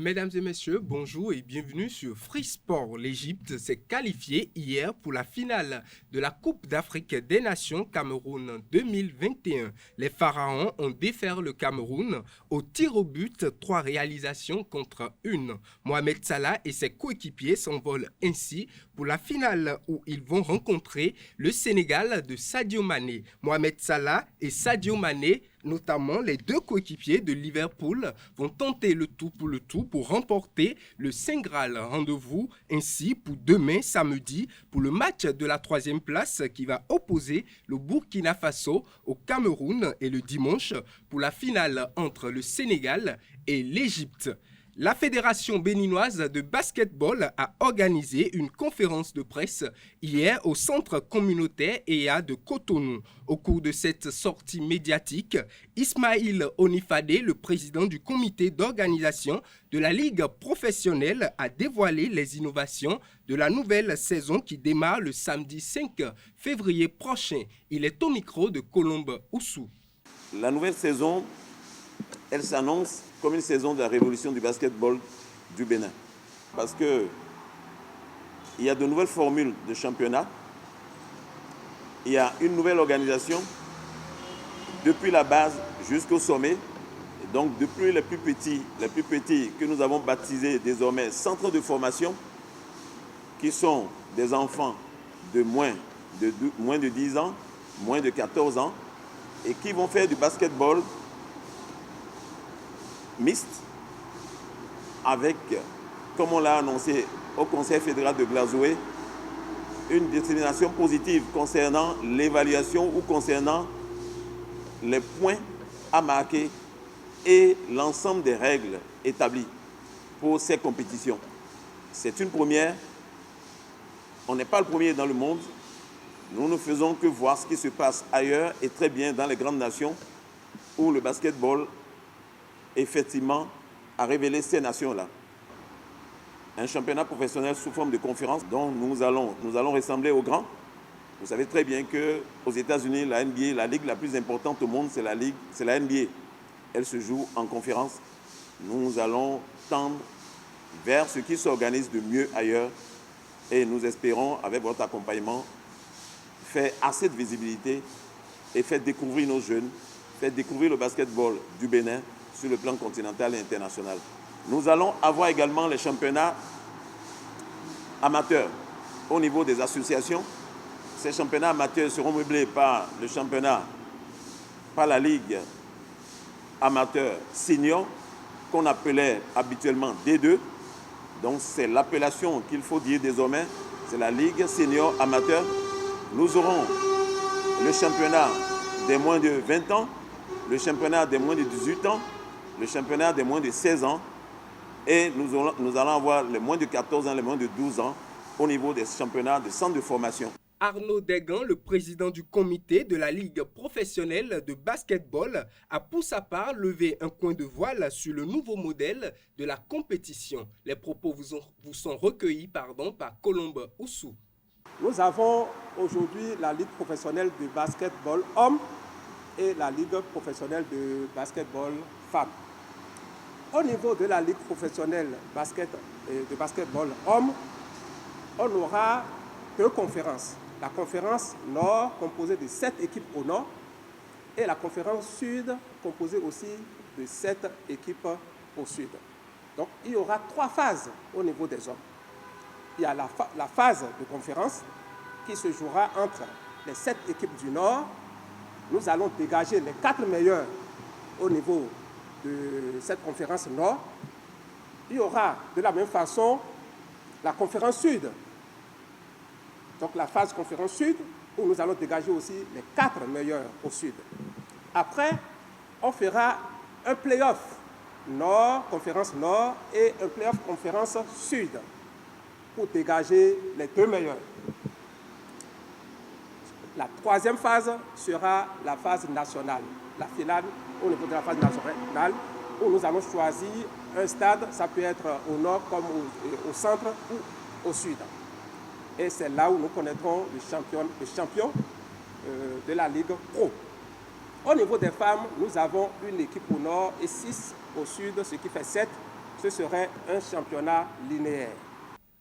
Mesdames et messieurs, bonjour et bienvenue sur Free Sport. L'Égypte s'est qualifiée hier pour la finale de la Coupe d'Afrique des Nations Cameroun 2021. Les Pharaons ont défait le Cameroun au tir au but, 3 réalisations contre 1. Mohamed Salah et ses coéquipiers s'envolent ainsi pour la finale où ils vont rencontrer le Sénégal de Sadio Mané. Mohamed Salah et Sadio Mané, notamment les deux coéquipiers de Liverpool, vont tenter le tout pour remporter le Saint Graal. Rendez-vous ainsi pour demain samedi pour le match de la 3e place qui va opposer le Burkina Faso au Cameroun et le dimanche pour la finale entre le Sénégal et l'Égypte. La Fédération béninoise de basketball a organisé une conférence de presse hier au centre communautaire EA de Cotonou. Au cours de cette sortie médiatique, Ismaïl Onifadé, le président du comité d'organisation de la Ligue professionnelle, a dévoilé les innovations de la nouvelle saison qui démarre le samedi 5 février prochain. Il est au micro de Colombe Oussou. La nouvelle saison, elle s'annonce comme une saison de la révolution du basketball du Bénin. Parce qu'il y a de nouvelles formules de championnat, il y a une nouvelle organisation depuis la base jusqu'au sommet. Et donc depuis les plus petits que nous avons baptisés désormais centres de formation, qui sont des enfants de moins de 10 ans, moins de 14 ans, et qui vont faire du basketball mixte avec, comme on l'a annoncé au Conseil fédéral de Glasgow, une détermination positive concernant l'évaluation ou concernant les points à marquer et l'ensemble des règles établies pour ces compétitions. C'est une première. On n'est pas le premier dans le monde. Nous ne faisons que voir ce qui se passe ailleurs et très bien dans les grandes nations où le basketball effectivement a révélé ces nations-là. Un championnat professionnel sous forme de conférence dont nous allons ressembler aux grands. Vous savez très bien qu'aux États-Unis, la NBA, la ligue la plus importante au monde, c'est la NBA. Elle se joue en conférence. Nous allons tendre vers ce qui s'organise de mieux ailleurs et nous espérons, avec votre accompagnement, faire assez de visibilité et faire découvrir nos jeunes, faire découvrir le basketball du Bénin sur le plan continental et international. Nous allons avoir également les championnats amateurs au niveau des associations. Ces championnats amateurs seront meublés par le championnat, par la Ligue amateur senior, qu'on appelait habituellement D2. Donc c'est l'appellation qu'il faut dire désormais, c'est la Ligue senior amateur. Nous aurons le championnat des moins de 20 ans, le championnat des moins de 18 ans, le championnat des moins de 16 ans et nous allons avoir les moins de 14 ans, les moins de 12 ans au niveau des championnats de centres de formation. Arnaud Degan, le président du comité de la Ligue professionnelle de basketball, a pour sa part levé un coin de voile sur le nouveau modèle de la compétition. Les propos vous sont recueillis par Colombe Oussou. Nous avons aujourd'hui la Ligue professionnelle de basketball hommes et la Ligue professionnelle de basketball femmes. Au niveau de la Ligue professionnelle de basketball hommes, on aura 2 conférences. La conférence nord composée de 7 équipes au nord et la conférence sud composée aussi de 7 équipes au sud. Donc il y aura 3 phases au niveau des hommes. Il y a la phase de conférence qui se jouera entre les 7 équipes du nord. Nous allons dégager les 4 meilleurs au niveau de cette conférence nord. Il y aura de la même façon la conférence sud. Donc la phase conférence sud, où nous allons dégager aussi les 4 meilleurs au sud. Après, on fera un play-off nord, conférence nord, et un play-off conférence sud, pour dégager les 2 meilleurs. La 3e phase sera la phase nationale, la finale au niveau de la phase nationale, où nous allons choisir un stade, ça peut être au nord comme au centre ou au sud. Et c'est là où nous connaîtrons les champions de la Ligue Pro. Au niveau des femmes, nous avons une équipe au nord et 6 au sud, ce qui fait 7. ce serait un championnat linéaire.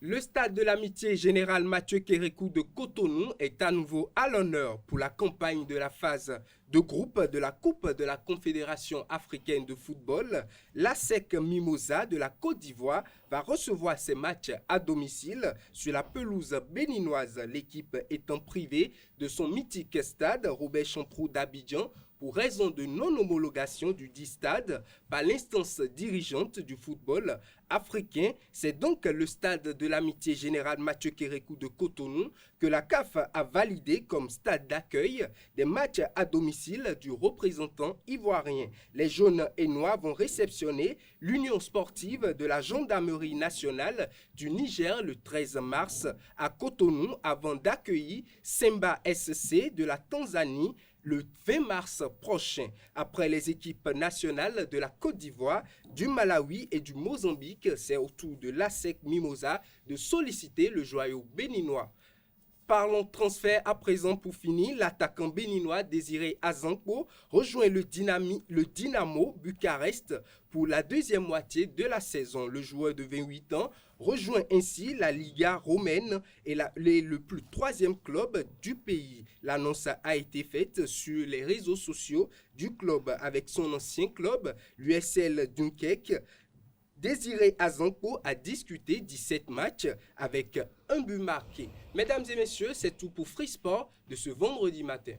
Le stade de l'amitié général Mathieu Kérékou de Cotonou est à nouveau à l'honneur pour la campagne de la phase de groupe de la Coupe de la Confédération africaine de football. L'ASEC Mimosa de la Côte d'Ivoire va recevoir ses matchs à domicile sur la pelouse béninoise, l'équipe étant privée de son mythique stade Robert Champrou d'Abidjan pour raison de non-homologation du dit stade par l'instance dirigeante du football africain. C'est donc le stade de l'amitié générale Mathieu Kérékou de Cotonou que la CAF a validé comme stade d'accueil des matchs à domicile du représentant ivoirien. Les jaunes et noirs vont réceptionner l'Union sportive de la gendarmerie nationale du Niger le 13 mars à Cotonou avant d'accueillir Simba SC de la Tanzanie le 20 mars prochain. Après les équipes nationales de la Côte d'Ivoire, du Malawi et du Mozambique, c'est au tour de l'ASEC Mimosa de solliciter le joyau béninois. Parlons transfert à présent pour finir. L'attaquant béninois Désiré Azankpo rejoint le Dynamo Bucarest pour la deuxième moitié de la saison. Le joueur de 28 ans rejoint ainsi la Liga romaine et le plus troisième club du pays. L'annonce a été faite sur les réseaux sociaux du club avec son ancien club, l'USL Dunkerque. Désiré Azankpo a discuté 17 matchs avec un but marqué. Mesdames et messieurs, c'est tout pour Free Sport de ce vendredi matin.